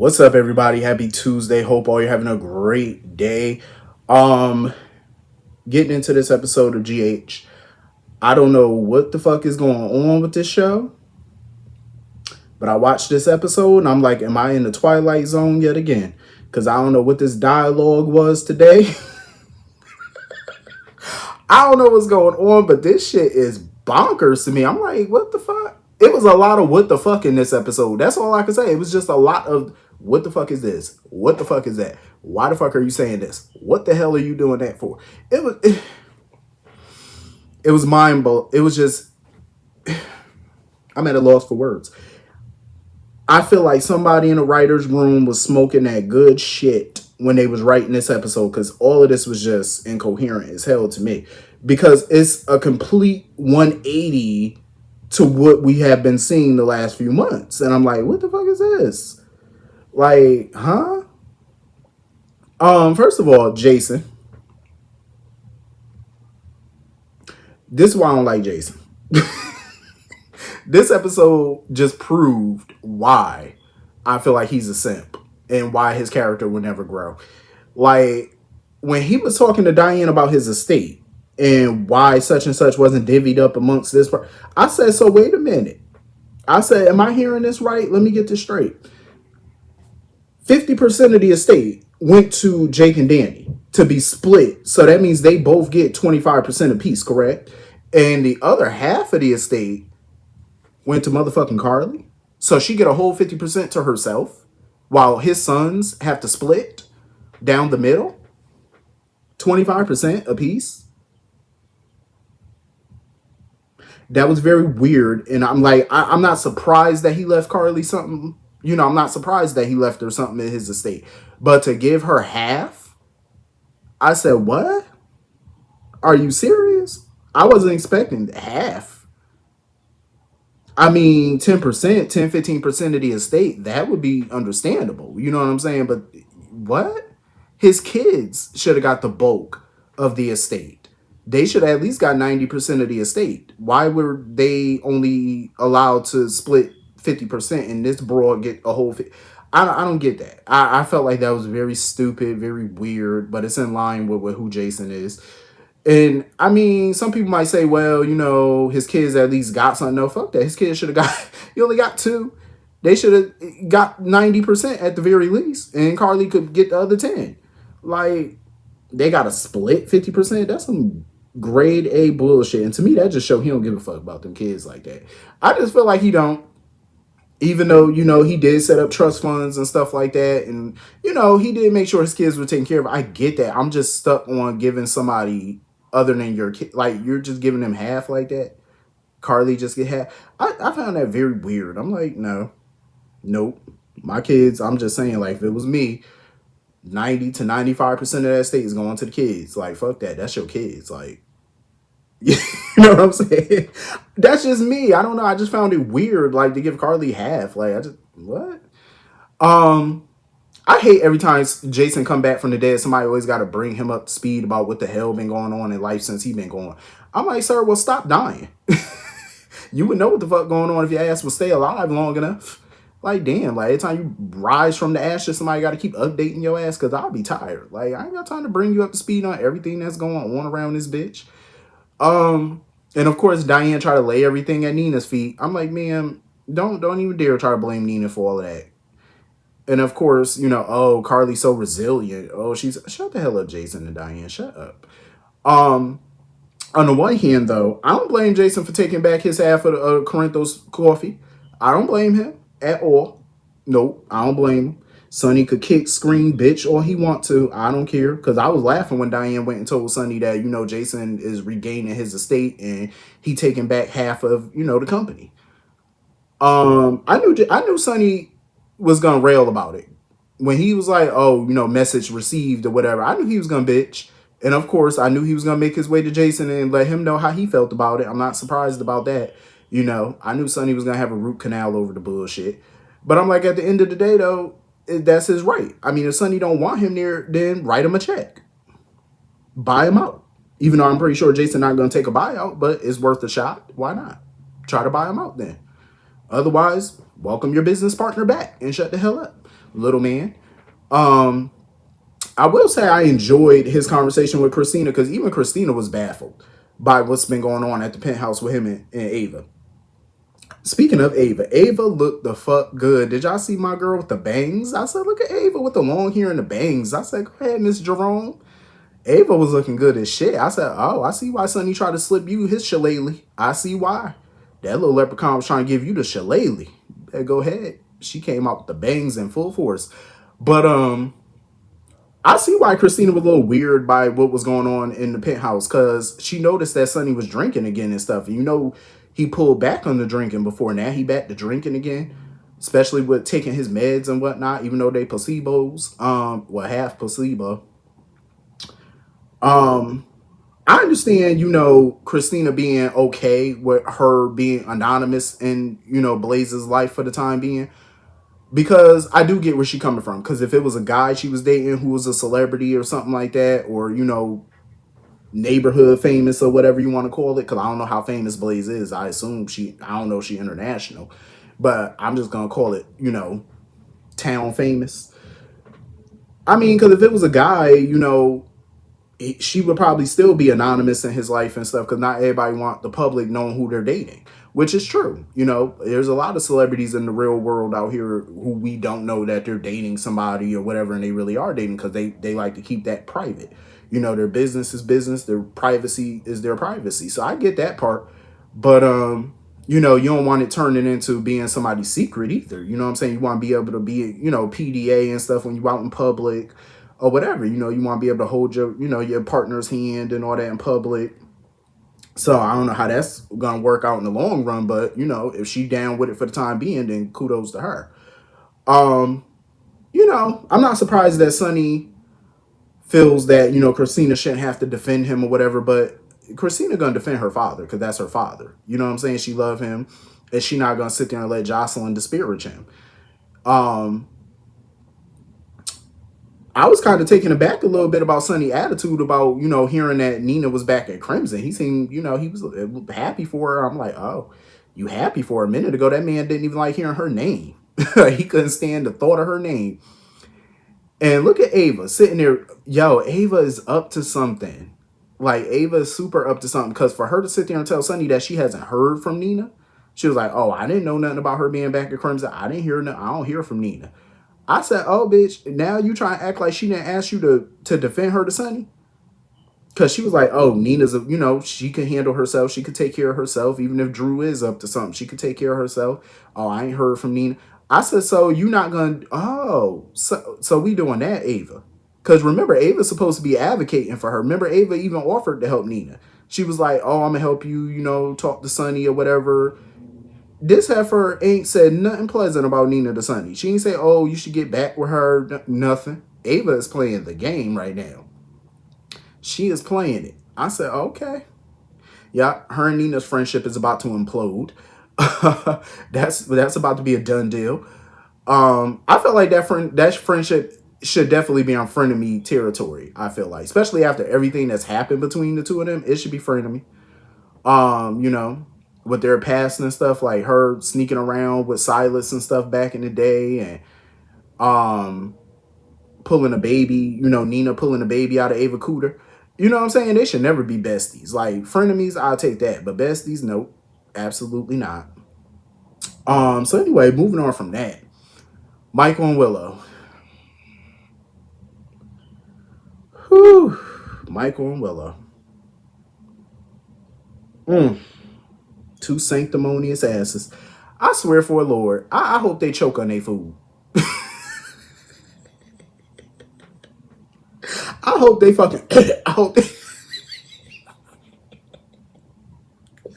What's up, everybody? Happy Tuesday. Hope all you're having a great day. Um, Getting into this episode of GH. I don't know what the fuck is going on with this show, but I watched this episode and I'm like, am I in the Twilight Zone yet again? Because I don't know what this dialogue was today. I don't know what's going on, but this shit is bonkers to me. I'm like, what the fuck? It was a lot of what the fuck in this episode. That's all I can say. It was just a lot of what the fuck is this? What the fuck is that? Why the fuck are you saying this? What the hell are you doing that for? It was mind blowing. It was just I'm at a loss for words. I feel like somebody in the writer's room was smoking that good shit when they was writing this episode, because all of this was just incoherent as hell to me, because it's a complete 180 to what we have been seeing the last few months. And I'm like, what the fuck is this? Like, huh? First of all, Jason. This is why I don't like Jason. This episode just proved why I feel like he's a simp and why his character will never grow. Like, when he was talking to Diane about his estate and why such and such wasn't divvied up amongst this part, I said, so wait a minute. I said, am I hearing this right? Let me get this straight. 50% of the estate went to Jake and Danny to be split. So that means they both get 25% apiece, correct? And the other half of the estate went to motherfucking Carly. So she get a whole 50% to herself while his sons have to split down the middle. 25% apiece. That was very weird. And I'm like, I'm not surprised that he left Carly something. You know, I'm not surprised that he left her something in his estate. But to give her half, I said, what? Are you serious? I wasn't expecting half. I mean, 10%, 10, 15% of the estate, that would be understandable. You know what I'm saying? But what? His kids should have got the bulk of the estate. They should have at least got 90% of the estate. Why were they only allowed to split 50% and this broad get a whole 50? I don't get that. I felt like that was very stupid, very weird, but it's in line with who Jason is. And I mean, some people might say, well, you know, his kids at least got something. No, fuck that. His kids should have got, he only got two. They should have got 90% at the very least. And Carly could get the other 10. Like, they got to split 50%. That's some grade A bullshit. And to me, that just show he don't give a fuck about them kids like that. I just feel like he don't. Even though, you know, he did set up trust funds and stuff like that. And, you know, he did make sure his kids were taken care of. I get that. I'm just stuck on giving somebody other than your kid. Like, you're just giving them half like that. Carly just get half. I found that very weird. I'm like, no. Nope. My kids, I'm just saying, like, if it was me, 90 to 95% of that estate is going to the kids. Like, fuck that. That's your kids. Like, you know what I'm saying? That's just me. I don't know. I just found it weird, like, to give Carly half. Like, I just, what? I hate every time Jason come back from the dead, somebody always got to bring him up to speed about what the hell been going on in life since he been going. I'm like, sir, well, stop dying. You would know what the fuck going on if your ass would stay alive long enough. Like, damn, like, every time you rise from the ashes, somebody got to keep updating your ass, because I'll be tired. Like, I ain't got time to bring you up to speed on everything that's going on around this bitch. And of course, Diane tried to lay everything at Nina's feet. I'm like, man, don't even dare try to blame Nina for all of that. And of course, you know, oh, Carly's so resilient. Oh, she's, shut the hell up, Jason and Diane, shut up. On the one hand, though, I don't blame Jason for taking back his half of Corinthos coffee. I don't blame him at all. Nope, I don't blame him. Sonny could kick, scream, bitch, all he want to. I don't care. Because I was laughing when Diane went and told Sonny that, you know, Jason is regaining his estate and he taking back half of, you know, the company. I knew Sonny was gonna rail about it. When he was like, oh, you know, message received or whatever, I knew he was gonna bitch. And of course, I knew he was gonna make his way to Jason and let him know how he felt about it. I'm not surprised about that. You know, I knew Sonny was gonna have a root canal over the bullshit. But I'm like, at the end of the day, though, that's his right. I mean, if Sonny don't want him there, then write him a check. Buy him out. Even though I'm pretty sure Jason not going to take a buyout, but it's worth a shot. Why not? Try to buy him out then. Otherwise, welcome your business partner back and shut the hell up. little man. Um, I will say I enjoyed his conversation with Christina because even Christina was baffled by what's been going on at the penthouse with him and Ava. Speaking of Ava, Ava looked the fuck good. Did y'all see my girl with the bangs? I said, look at Ava with the long hair and the bangs. I said, go ahead, Miss Jerome. Ava was looking good as shit. I said, oh, I see why Sonny tried to slip you his shillelagh. I see why. That little leprechaun was trying to give you the shillelagh. Go ahead. She came out with the bangs in full force. But I see why Christina was a little weird by what was going on in the penthouse because she noticed that Sonny was drinking again and stuff. You know, he pulled back on the drinking before. Now he back to drinking again, especially with taking his meds and whatnot, even though they placebos, well, half placebo. Um, I understand, Christina being okay with her being anonymous in, Blaze's life for the time being. Because I do get where she coming from. Because if it was a guy she was dating who was a celebrity or something like that, or neighborhood famous or whatever you want to call it, because I don't know how famous Blaze is. I don't know if she international, but I'm just gonna call it, town famous. I mean, because if it was a guy, she would probably still be anonymous in his life and stuff because not everybody want the public knowing who they're dating, which is true. There's a lot of celebrities in the real world out here who we don't know that they're dating somebody or whatever, and they really are dating because they like to keep that private. Their business is business, their privacy is their privacy. So I get that part, but you don't want it turning into being somebody's secret either. You know what I'm saying? You want to be able to be, PDA and stuff when you out in public or whatever. You want to be able to hold your partner's hand and all that in public. So I don't know how that's gonna work out in the long run, but if she down with it for the time being, then kudos to her. Um, I'm not surprised that Sonny feels that Christina shouldn't have to defend him or whatever, but Christina gonna defend her father because that's her father. You know what I'm saying? She love him, and she not gonna sit there and let Jocelyn disparage him. Um, I was kind of taken aback a little bit about Sonny's attitude about, hearing that Nina was back at Crimson. He seemed, he was happy for her. I'm like, oh, you happy for her? A minute ago, that man didn't even like hearing her name. He couldn't stand the thought of her name. And look at Ava sitting there. Yo, Ava is up to something. Like, Ava is super up to something because for her to sit there and tell Sonny that she hasn't heard from Nina, she was like, oh, I didn't know nothing about her being back at Crimson. I didn't hear nothing. I don't hear from Nina. I said, oh, bitch, now you try to act like she didn't ask you to defend her to Sonny? Because she was like, oh, Nina's, she can handle herself. She could take care of herself. Even if Drew is up to something, she could take care of herself. Oh, I ain't heard from Nina. I said, so you not going to, so we doing that, Ava. Because remember, Ava's supposed to be advocating for her. Remember, Ava even offered to help Nina. She was like, oh, I'm going to help you, talk to Sonny or whatever. This heifer ain't said nothing pleasant about Nina to Sonny. She ain't say, oh, you should get back with her. Nothing. Ava is playing the game right now. She is playing it. I said, okay. Yeah, her and Nina's friendship is about to implode. That's about to be a done deal. I feel like that friendship should definitely be on frenemy territory. I feel like, especially after everything that's happened between the two of them, it should be frenemy. With their past and stuff, like her sneaking around with Silas and stuff back in the day, and pulling a baby, Nina pulling a baby out of Ava Cooter. You know what I'm saying? They should never be besties. Like frenemies, I'll take that, but besties, nope, absolutely not. So anyway, moving on from that, Michael and Willow. Whew. Michael and Willow. Two sanctimonious asses. I swear for the Lord, I hope they choke on their food. I hope they fucking. I hope they.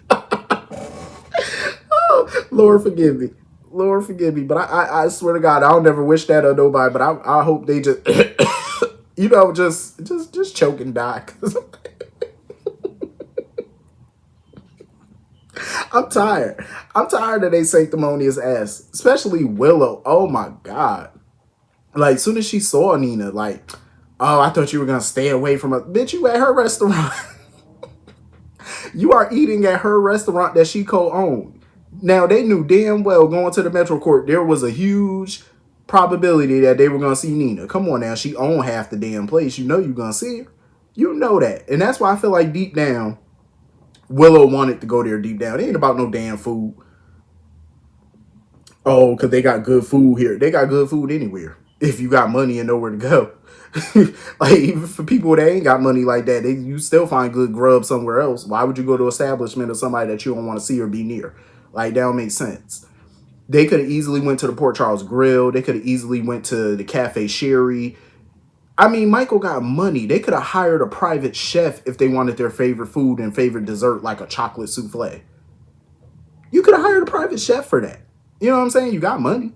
Oh, Lord forgive me. Lord forgive me. But I swear to God, I don't never wish that on nobody. But I hope they just, just choke and die. I'm tired. I'm tired of they sanctimonious ass, especially Willow. Oh my God. Like, soon as she saw Nina, like, oh, I thought you were gonna stay away from her. Bitch, you at her restaurant. You are eating at her restaurant that she co-owned. Now they knew damn well going to the Metro Court there was a huge probability that they were gonna see Nina. Come on now, she owned half the damn place. You know you're gonna see her. You know that. And that's why I feel like deep down, Willow wanted to go there deep down. It ain't about no damn food. Oh, because they got good food here. They got good food anywhere. If you got money and nowhere to go. Like, even for people that ain't got money like that, you still find good grub somewhere else. Why would you go to an establishment of somebody that you don't want to see or be near? Like, that don't make sense. They could have easily went to the Port Charles Grill. They could have easily went to the Cafe Sherry. I mean, Michael got money. They could have hired a private chef if they wanted their favorite food and favorite dessert, like a chocolate souffle. You could have hired a private chef for that. You know what I'm saying? You got money.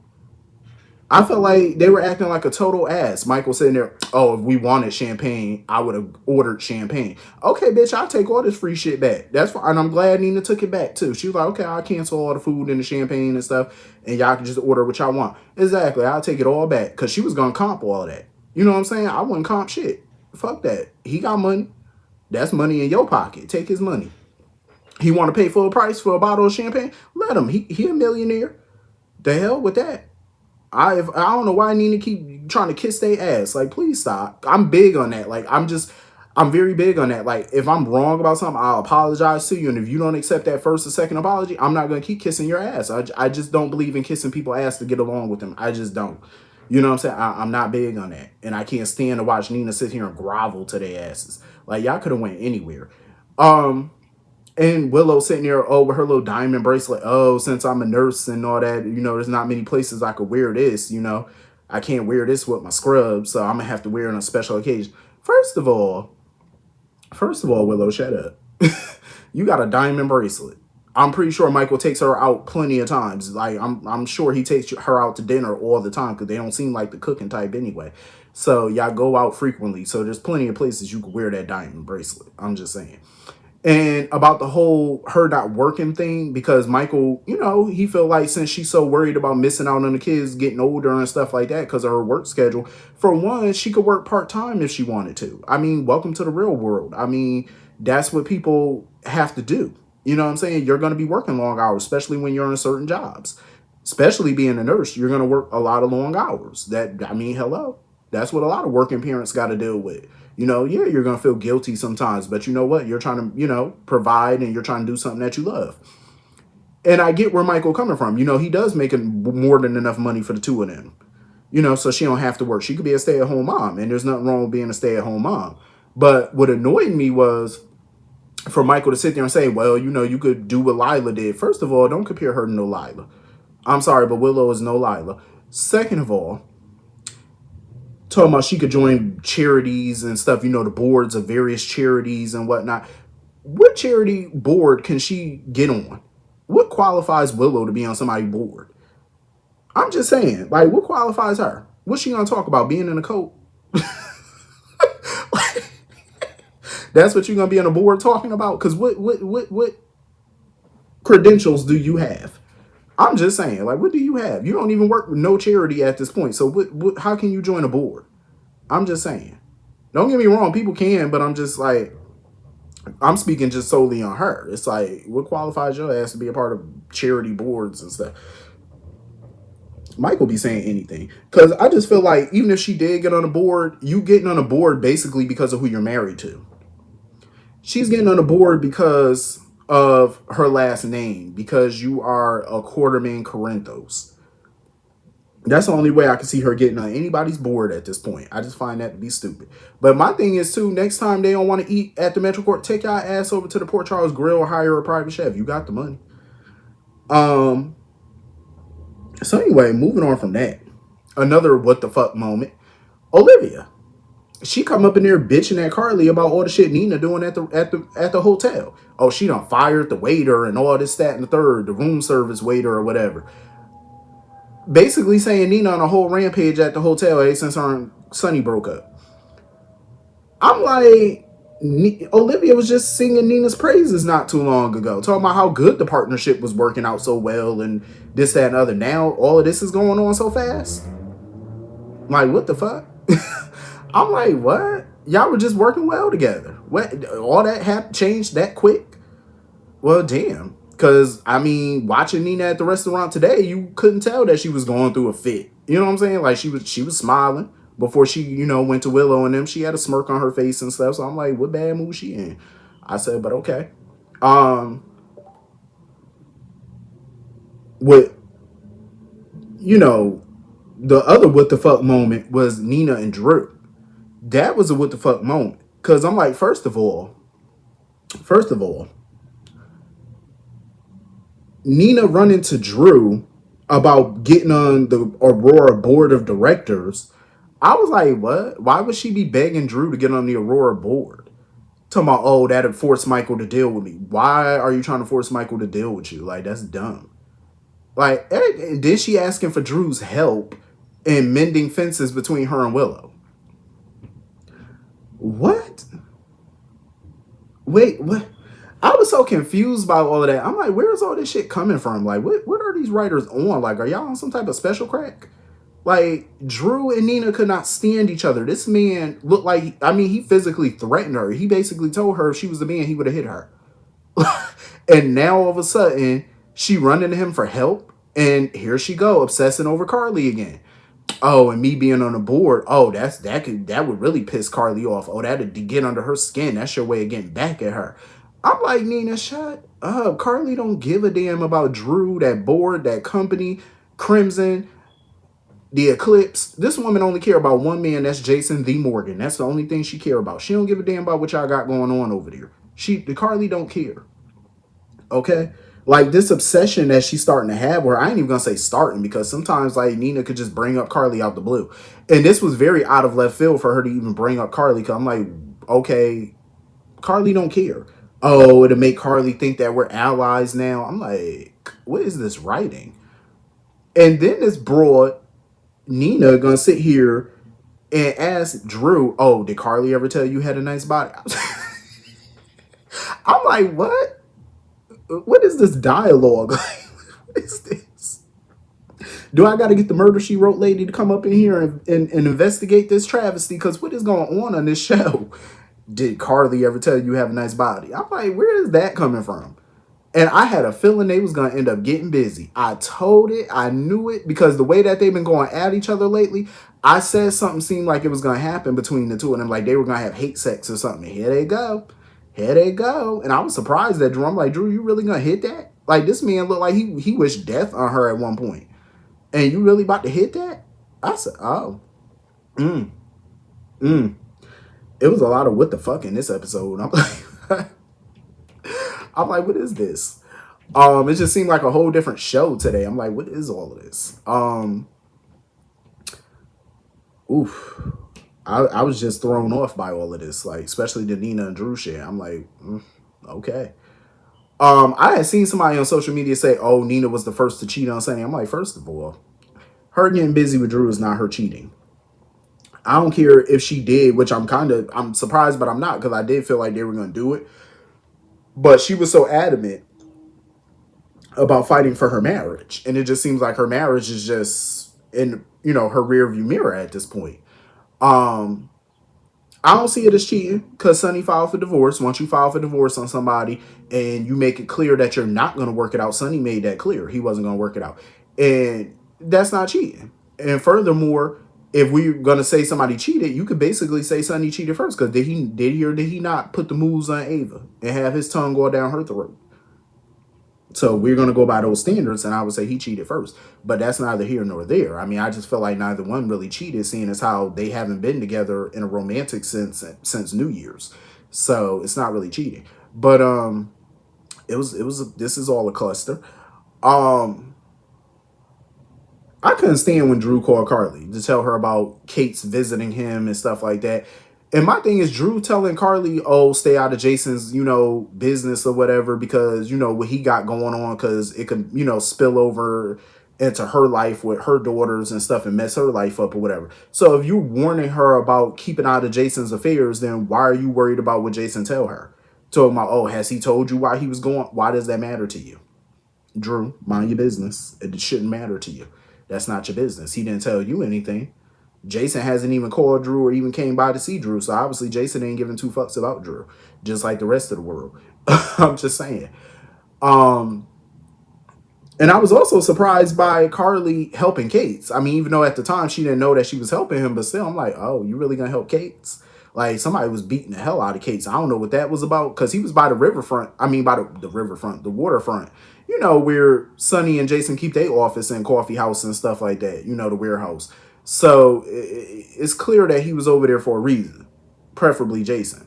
I felt like they were acting like a total ass. Michael sitting there, oh, if we wanted champagne, I would have ordered champagne. Okay, bitch, I'll take all this free shit back. That's fine. And I'm glad Nina took it back too. She was like, okay, I'll cancel all the food and the champagne and stuff, and y'all can just order what y'all want. Exactly. I'll take it all back. Because she was going to comp all of that. You know what I'm saying? I wouldn't comp shit. Fuck that. He got money. That's money in your pocket. Take his money. He want to pay full price for a bottle of champagne? Let him. He a millionaire. The hell with that. I don't know why Nina keep trying to kiss their ass. Like, please stop. I'm big on that. Like, I'm very big on that. Like, if I'm wrong about something, I'll apologize to you. And if you don't accept that first or second apology, I'm not going to keep kissing your ass. I just don't believe in kissing people's ass to get along with them. I just don't. You know what I'm saying? I'm not big on that. And I can't stand to watch Nina sit here and grovel to their asses. Like, y'all could have went anywhere. And Willow sitting there, oh, with her little diamond bracelet. Oh, since I'm a nurse and all that, there's not many places I could wear this, I can't wear this with my scrubs, so I'm going to have to wear it on a special occasion. First of all, Willow, shut up. You got a diamond bracelet. I'm pretty sure Michael takes her out plenty of times. Like, I'm sure he takes her out to dinner all the time because they don't seem like the cooking type anyway. So y'all go out frequently. So there's plenty of places you could wear that diamond bracelet. I'm just saying. And about the whole her not working thing, because Michael, he felt like since she's so worried about missing out on the kids getting older and stuff like that because of her work schedule, for one, she could work part-time if she wanted to. I mean, welcome to the real world. I mean, that's what people have to do. You know what I'm saying? You're going to be working long hours, especially when you're in certain jobs. Especially being a nurse, you're going to work a lot of long hours. Hello. That's what a lot of working parents got to deal with. Yeah, you're going to feel guilty sometimes, but you know what? You're trying to, provide, and you're trying to do something that you love. And I get where Michael coming from. He does make more than enough money for the two of them. So she don't have to work. She could be a stay-at-home mom, and there's nothing wrong with being a stay-at-home mom. But what annoyed me was for Michael to sit there and say, well, you could do what Lila did. First of all, don't compare her to no Lila. I'm sorry, but Willow is no Lila. Second of all, talking about she could join charities and stuff, the boards of various charities and whatnot. What charity board can she get on? What qualifies Willow to be on somebody's board? I'm just saying, like, what qualifies her? What's she gonna talk about? Being in a cult? That's what you're gonna be on a board talking about? Because what credentials do you have? I'm just saying, like, what do you have? You don't even work with no charity at this point. So how can you join a board? I'm just saying. Don't get me wrong, people can, but I'm just like, I'm speaking just solely on her. It's like, what qualifies your ass to be a part of charity boards and stuff? Mike will be saying anything. Because I just feel like even if she did get on a board, you getting on a board basically because of who you're married to. She's getting on a board because of her last name, because you are a Quartermaine Corinthos. That's the only way I can see her getting on anybody's board at this point. I just find that to be stupid. But my thing is, too, next time they don't want to eat at the Metro Court, take y'all ass over to the Port Charles Grill or hire a private chef. You got the money. So anyway, moving on from that. Another what the fuck moment. Olivia. She come up in there bitching at Carly about all the shit Nina doing at the hotel. Oh, she done fired the waiter and all this, that, and the third, the room service waiter or whatever. Basically saying Nina on a whole rampage at the hotel since her and Sonny broke up. I'm like, Olivia was just singing Nina's praises not too long ago, talking about how good the partnership was working out so well and this, that, and other. Now all of this is going on so fast. Like, what the fuck? I'm like, what? Y'all were just working well together. What? All that changed that quick? Well, damn. Because, I mean, watching Nina at the restaurant today, you couldn't tell that she was going through a fit. You know what I'm saying? Like, she was smiling before she, went to Willow and them. She had a smirk on her face and stuff. So I'm like, what bad mood she in? I said, but okay. Um, what, you know, the other what the fuck moment was Nina and Drew. That was a what the fuck moment. Because I'm like, first of all, Nina running to Drew about getting on the Aurora board of directors. I was like, what? Why would she be begging Drew to get on the Aurora board? Talking about, oh, that'd force Michael to deal with me. Why are you trying to force Michael to deal with you? Like, that's dumb. Like, then she asking for Drew's help in mending fences between her and Willow. What? Wait, what? I was so confused by all of that. I'm like, where is all this shit coming from? Like, what are these writers on? Like, are y'all on some type of special crack? Like, Drew and Nina could not stand each other. This man looked like, I mean, he physically threatened her. He basically told her if she was the man, he would have hit her. And now all of a sudden, she running to him for help. And here she go, obsessing over Carly again. Oh, and me being on the board. Oh, that would really piss Carly off. Oh, that'd get under her skin. That's your way of getting back at her. I'm like, Nina, shut up. Carly don't give a damn about Drew, that board, that company, Crimson, the Eclipse. This woman only care about one man. That's Jason the Morgan. That's the only thing she care about. She don't give a damn about what y'all got going on over there. The Carly don't care. Okay. Like this obsession that she's starting to have, where I ain't even gonna say starting because sometimes like Nina could just bring up Carly out the blue. And this was very out of left field for her to even bring up Carly. Cause I'm like, okay, Carly don't care. Oh, to make Carly think that we're allies now. I'm like, what is this writing? And then this broad Nina gonna sit here and ask Drew, oh, did Carly ever tell you had a nice body? I'm like, what? What is this dialogue? What is this? Do I got to get the murder she wrote lady to come up in here and investigate this travesty? Because what is going on this show? Did Carly ever tell you have a nice body? I'm like, where is that coming from? And I had a feeling they was going to end up getting busy. I told it. I knew it. Because the way that they've been going at each other lately, I said something seemed like it was going to happen between the two of them. Like they were going to have hate sex or something. Here they go. Here they go. And I was surprised that Drew. I'm like, Drew, you really going to hit that? Like this man looked like he wished death on her at one point. And you really about to hit that? I said, oh. Mm. Mm. It was a lot of what the fuck in this episode. I'm like, what is this? It just seemed like a whole different show today. I'm like, what is all of this? Oof. I was just thrown off by all of this, like especially the Nina and Drew shit. I'm like, okay. I had seen somebody on social media say, "Oh, Nina was the first to cheat on Sunny." I'm like, first of all, her getting busy with Drew is not her cheating. I don't care if she did, which I'm surprised, but I'm not because I did feel like they were gonna do it. But she was so adamant about fighting for her marriage, and it just seems like her marriage is just in her rear view mirror at this point. Um, I don't see it as cheating because Sonny filed for divorce. Once you file for divorce on somebody and you make it clear that you're not going to work it out, Sonny made that clear. He wasn't going to work it out. And that's not cheating. And furthermore, if we're going to say somebody cheated, you could basically say Sonny cheated first because did he or did he not put the moves on Ava and have his tongue go down her throat? So we're going to go by those standards, and I would say he cheated first. But that's neither here nor there. I mean, I just feel like neither one really cheated, seeing as how they haven't been together in a romantic sense since New Year's. So it's not really cheating. But this is all a cluster. I couldn't stand when Drew called Carly to tell her about Kate's visiting him and stuff like that. And my thing is Drew telling Carly, oh, stay out of Jason's, business or whatever, because, what he got going on, because it could, spill over into her life with her daughters and stuff and mess her life up or whatever. So if you're warning her about keeping out of Jason's affairs, then why are you worried about what Jason tell her? Talking about, oh, has he told you why he was going? Why does that matter to you? Drew, mind your business. It shouldn't matter to you. That's not your business. He didn't tell you anything. Jason hasn't even called Drew or even came by to see Drew. So obviously Jason ain't giving two fucks about Drew, just like the rest of the world. I'm just saying. And I was also surprised by Carly helping Kate's. I mean, even though at the time she didn't know that she was helping him, but still, I'm like, oh, you really gonna help Kate's? Like somebody was beating the hell out of Kate's. I don't know what that was about because he was by the riverfront. I mean, by the riverfront, the waterfront. You know, where Sonny and Jason keep their office and coffee house and stuff like that. You know, the warehouse. So it's clear that he was over there for a reason, preferably Jason.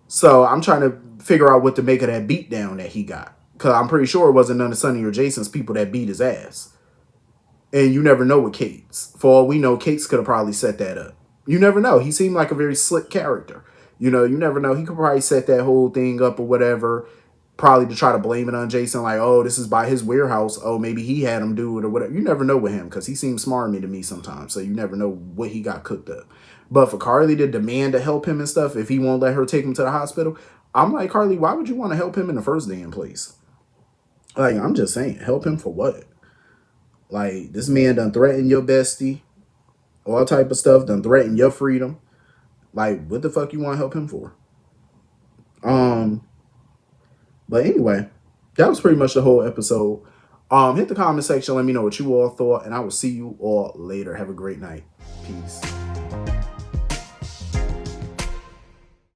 So I'm trying to figure out what to make of that beat down that he got. Cause I'm pretty sure it wasn't none of Sonny or Jason's people that beat his ass. And you never know with Cates. For all we know, Cates could have probably set that up. You never know. He seemed like a very slick character. You know, you never know. He could probably set that whole thing up or whatever. Probably to try to blame it on Jason, like, oh, this is by his warehouse. Oh, maybe he had him do it or whatever. You never know with him because he seems smarmy to me sometimes. So you never know what he got cooked up. But for Carly to demand to help him and stuff, if he won't let her take him to the hospital, I'm like, Carly, why would you want to help him in the first damn place? Like, I'm just saying, help him for what? Like, this man done threatened your bestie, all type of stuff, done threatened your freedom. Like, what the fuck you want to help him for? Um, but anyway, that was pretty much the whole episode. Hit the comment section, let me know what you all thought, and I will see you all later. Have a great night. Peace.